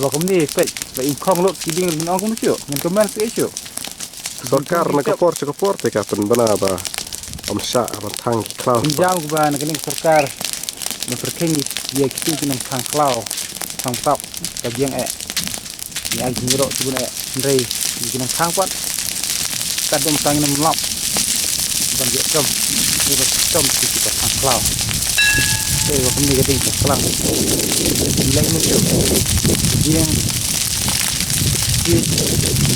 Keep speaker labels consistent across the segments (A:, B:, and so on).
A: Kalau kamu ni pek ingkong lot kiding dengan aku macam dengan kemen sekejap.
B: Sorkar nak kapor teka pen bana ba amsa ba Thang Khlaw.
A: Jam ke ban kening sorkar memperkengi dia kita dengan Thang Khlaw, Thang top kajian ni ai jingro tu pun rei dengan Thang pat. Kadang sang ni melap. Ban dia kom. Dia kom kita Thang Khlaw. Kalau kamu ni kening Khlaw. Nilai macam yang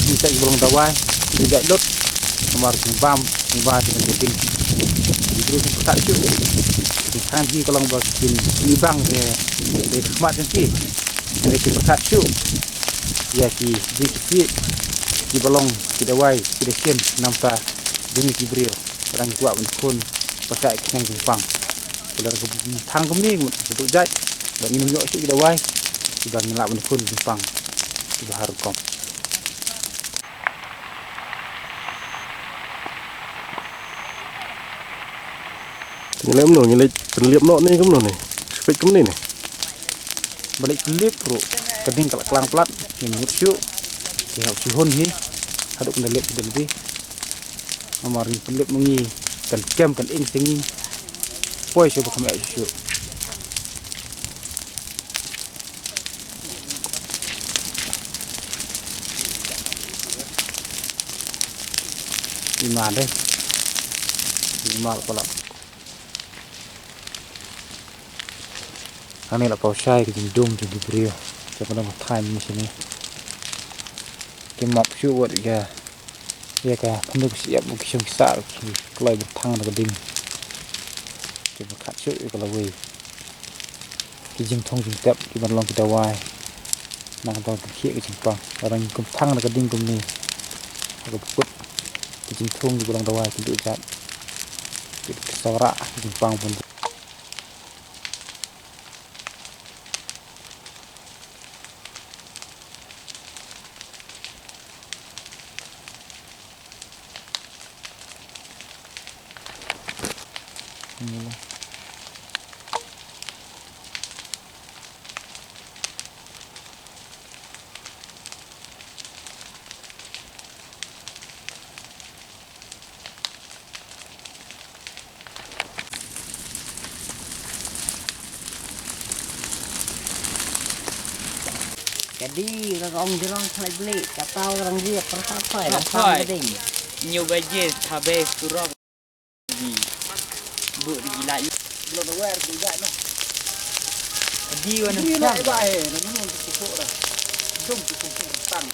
A: kita belum tawai tidak lot kemar bam dengan keting itu tak cukup kan di kalau bikin ibang dari smart nanti dari kita cukup ya ki di balong tidak wai tidak kem nampak demi Briew orang tua pun pakai kena Jepang kalau Thang kami untuk jai dan ini juga tidak wai sudah ngelak pun Jepang sudah harus kom.
B: Nyelem no, nyelem penliap no ni kamu ni, spek kamu ni.
A: Balik penliap bro, keding kalau kelang pelat, yang muncul, dia suhun ni, haduk penliap sudah lebih. Amarin penliap mengi, kan kem kan ing sengi, poi coba kami asyuk. Lima deh, lima kalau. Kami nak kau syai ke Jingdum di Briew, siapa nama Thang di sini. Kita map shoot buat dia, Ïaka penuh siap mungkin besar, kalau berthang nak keding. Kita cut shoot kalau way. Kita Jingthang Jingtap kita long kita wai, nak tahu kita ke Jingpang, orang kum thang nak keding kum ni, aku put. Jingthang di bulan tawai untuk ikat kesorak Jepang pun
C: jadi orang jerong selai beli kata orang dia persapai rasa penting
D: nyoba je habis kurang di bu gila
A: belum aware tidak no.
D: Di mana
A: Ini nak baik, nak minum cukup dah. Jom cukup tang.